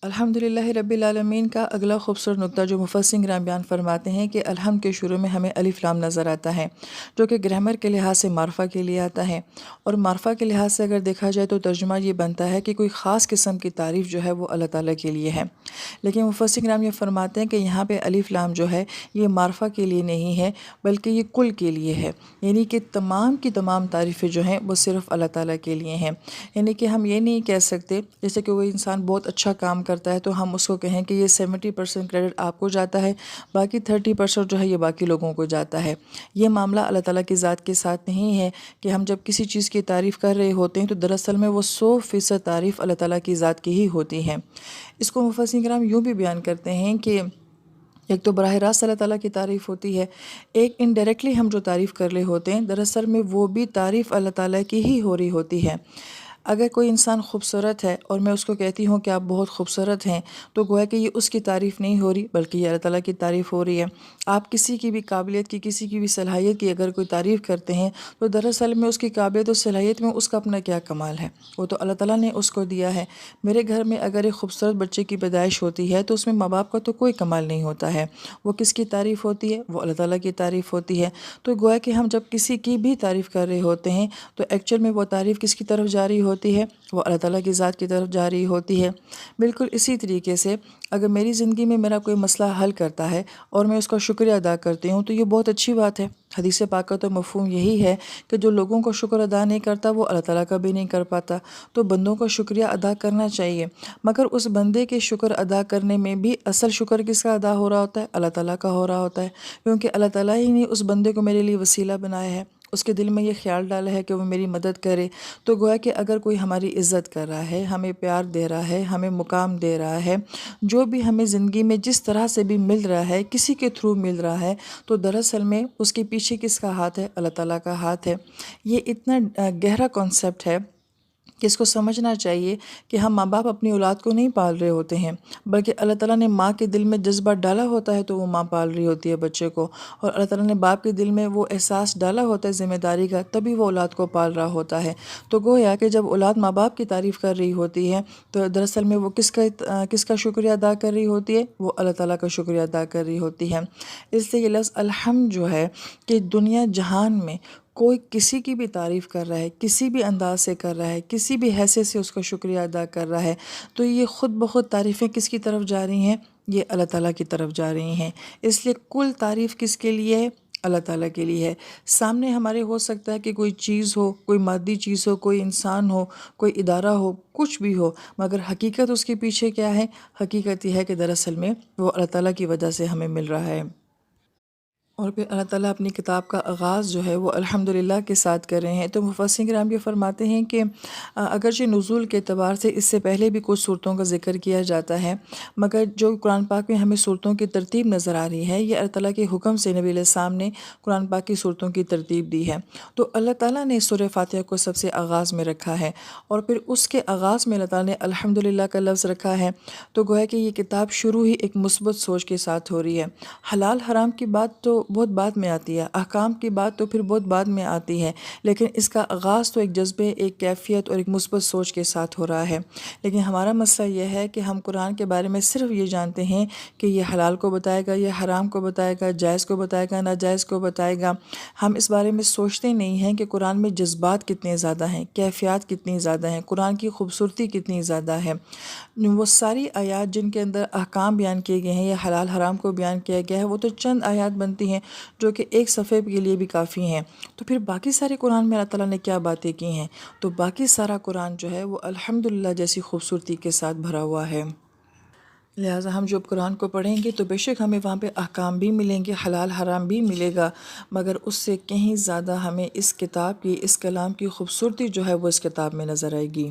الحمدللہ رب العالمین کا اگلا خوبصورت نقطہ جو مفسرین کرام بیان فرماتے ہیں کہ الحمد کے شروع میں ہمیں الف لام نظر آتا ہے، جو کہ گرامر کے لحاظ سے معرفہ کے لیے آتا ہے، اور معرفہ کے لحاظ سے اگر دیکھا جائے تو ترجمہ یہ بنتا ہے کہ کوئی خاص قسم کی تعریف جو ہے وہ اللہ تعالیٰ کے لیے ہے۔ لیکن مفسرین کرام یہ فرماتے ہیں کہ یہاں پہ الف لام جو ہے یہ معرفہ کے لیے نہیں ہے، بلکہ یہ کل کے لیے ہے، یعنی کہ تمام کی تمام تعریفیں جو ہیں وہ صرف اللہ تعالیٰ کے لیے ہیں۔ یعنی کہ ہم یہ نہیں کہہ سکتے جیسے کہ کوئی انسان بہت اچھا کام کرتا ہے تو ہم اس کو کہیں کہ یہ 70% کریڈٹ آپ کو جاتا ہے، باقی 30% جو ہے یہ باقی لوگوں کو جاتا ہے۔ یہ معاملہ اللہ تعالیٰ کی ذات کے ساتھ نہیں ہے کہ ہم جب کسی چیز کی تعریف کر رہے ہوتے ہیں تو دراصل میں وہ 100% تعریف اللہ تعالیٰ کی ذات کی ہی ہوتی ہے۔ اس کو مفسرین کرام یوں بھی بیان کرتے ہیں کہ ایک تو براہ راست اللہ تعالیٰ کی تعریف ہوتی ہے، ایک انڈائریکٹلی ہم جو تعریف کر رہے ہوتے ہیں دراصل میں وہ بھی تعریف اللہ تعالیٰ کی ہی ہو رہی ہوتی ہے۔ اگر کوئی انسان خوبصورت ہے اور میں اس کو کہتی ہوں کہ آپ بہت خوبصورت ہیں تو گویا کہ یہ اس کی تعریف نہیں ہو رہی بلکہ یہ اللہ تعالیٰ کی تعریف ہو رہی ہے۔ آپ کسی کی بھی قابلیت کی، کسی کی بھی صلاحیت کی اگر کوئی تعریف کرتے ہیں تو دراصل میں اس کی قابلیت و صلاحیت میں اس کا اپنا کیا کمال ہے، وہ تو اللہ تعالیٰ نے اس کو دیا ہے۔ میرے گھر میں اگر ایک خوبصورت بچے کی پیدائش ہوتی ہے تو اس میں ماں باپ کا تو کوئی کمال نہیں ہوتا ہے، وہ کس کی تعریف ہوتی ہے؟ وہ اللہ تعالیٰ کی تعریف ہوتی ہے۔ تو گویا کہ ہم جب کسی کی بھی تعریف کر رہے ہوتے ہیں تو ایکچوئل میں وہ تعریف کس کی طرف جاری ہوتی ہے؟ وہ اللہ تعالیٰ کی ذات کی طرف جاری ہوتی ہے۔ بالکل اسی طریقے سے اگر میری زندگی میں میرا کوئی مسئلہ حل کرتا ہے اور میں اس کا شکریہ ادا کرتی ہوں تو یہ بہت اچھی بات ہے۔ حدیث پاک کا تو مفہوم یہی ہے کہ جو لوگوں کو شکر ادا نہیں کرتا وہ اللہ تعالیٰ کا بھی نہیں کر پاتا، تو بندوں کو شکریہ ادا کرنا چاہیے، مگر اس بندے کے شکر ادا کرنے میں بھی اصل شکر کس کا ادا ہو رہا ہوتا ہے؟ اللہ تعالیٰ کا ہو رہا ہوتا ہے، کیونکہ اللہ تعالیٰ ہی نے اس بندے کو میرے لیے وسیلہ بنایا ہے، اس کے دل میں یہ خیال ڈالا ہے کہ وہ میری مدد کرے۔ تو گویا کہ اگر کوئی ہماری عزت کر رہا ہے، ہمیں پیار دے رہا ہے، ہمیں مقام دے رہا ہے، جو بھی ہمیں زندگی میں جس طرح سے بھی مل رہا ہے، کسی کے تھرو مل رہا ہے، تو دراصل میں اس کے پیچھے کس کا ہاتھ ہے؟ اللہ تعالیٰ کا ہاتھ ہے۔ یہ اتنا گہرا کانسیپٹ ہے کہ اس کو سمجھنا چاہیے کہ ہم ماں باپ اپنی اولاد کو نہیں پال رہے ہوتے ہیں، بلکہ اللہ تعالیٰ نے ماں کے دل میں جذبہ ڈالا ہوتا ہے تو وہ ماں پال رہی ہوتی ہے بچے کو، اور اللہ تعالیٰ نے باپ کے دل میں وہ احساس ڈالا ہوتا ہے ذمہ داری کا، تبھی وہ اولاد کو پال رہا ہوتا ہے۔ تو گویا کہ جب اولاد ماں باپ کی تعریف کر رہی ہوتی ہے تو دراصل میں وہ کس کا شکریہ ادا کر رہی ہوتی ہے؟ وہ اللہ تعالیٰ کا شکریہ ادا کر رہی ہوتی ہے۔ اس لیے یہ لفظ الحمد جو ہے کہ دنیا جہان میں کوئی کسی کی بھی تعریف کر رہا ہے، کسی بھی انداز سے کر رہا ہے، کسی بھی حیثیت سے اس کا شکریہ ادا کر رہا ہے، تو یہ خود بخود تعریفیں کس کی طرف جا رہی ہیں؟ یہ اللہ تعالیٰ کی طرف جا رہی ہیں۔ اس لیے کل تعریف کس کے لیے ہے؟ اللہ تعالیٰ کے لیے ہے۔ سامنے ہمارے ہو سکتا ہے کہ کوئی چیز ہو، کوئی مادی چیز ہو، کوئی انسان ہو، کوئی ادارہ ہو، کچھ بھی ہو، مگر حقیقت اس کے پیچھے کیا ہے؟ حقیقت یہ ہے کہ دراصل میں وہ اللہ تعالیٰ کی وجہ سے ہمیں مل رہا ہے۔ اور پھر اللہ تعالیٰ اپنی کتاب کا آغاز جو ہے وہ الحمدللہ کے ساتھ کر رہے ہیں۔ تو مفسرین کرام یہ فرماتے ہیں کہ اگرچہ نزول کے اعتبار سے اس سے پہلے بھی کچھ صورتوں کا ذکر کیا جاتا ہے، مگر جو قرآن پاک میں ہمیں صورتوں کی ترتیب نظر آ رہی ہے یہ اللہ تعالیٰ کے حکم سے نبی علیہ السلام نے قرآن پاک کی صورتوں کی ترتیب دی ہے۔ تو اللہ تعالیٰ نے سورہ فاتحہ کو سب سے آغاز میں رکھا ہے، اور پھر اس کے آغاز میں اللہ تعالیٰ نے الحمدللہ کا لفظ رکھا ہے، تو گویا کہ یہ کتاب شروع ہی ایک مثبت سوچ کے ساتھ ہو رہی ہے۔ حلال حرام کی بات تو بہت بعد میں آتی ہے، احکام کی بات تو پھر بہت بعد میں آتی ہے، لیکن اس کا آغاز تو ایک جذبے، ایک کیفیت اور ایک مثبت سوچ کے ساتھ ہو رہا ہے۔ لیکن ہمارا مسئلہ یہ ہے کہ ہم قرآن کے بارے میں صرف یہ جانتے ہیں کہ یہ حلال کو بتائے گا، یہ حرام کو بتائے گا، جائز کو بتائے گا، ناجائز کو بتائے گا۔ ہم اس بارے میں سوچتے نہیں ہیں کہ قرآن میں جذبات کتنے زیادہ ہیں، کیفیات کتنی زیادہ ہیں، قرآن کی خوبصورتی کتنی زیادہ ہے۔ وہ ساری آیات جن کے اندر احکام بیان کیے گئے ہیں یا حلال حرام کو بیان کیا گیا ہے وہ تو چند آیات بنتی ہیں جو کہ ایک صفحے کے لیے بھی کافی ہیں، تو پھر باقی سارے قرآن میں اللہ تعالیٰ نے کیا باتیں کی ہیں؟ تو باقی سارا قرآن جو ہے وہ الحمدللہ جیسی خوبصورتی کے ساتھ بھرا ہوا ہے۔ لہٰذا ہم جب قرآن کو پڑھیں گے تو بے شک ہمیں وہاں پہ احکام بھی ملیں گے، حلال حرام بھی ملے گا، مگر اس سے کہیں زیادہ ہمیں اس کتاب کی، اس کلام کی خوبصورتی جو ہے وہ اس کتاب میں نظر آئے گی۔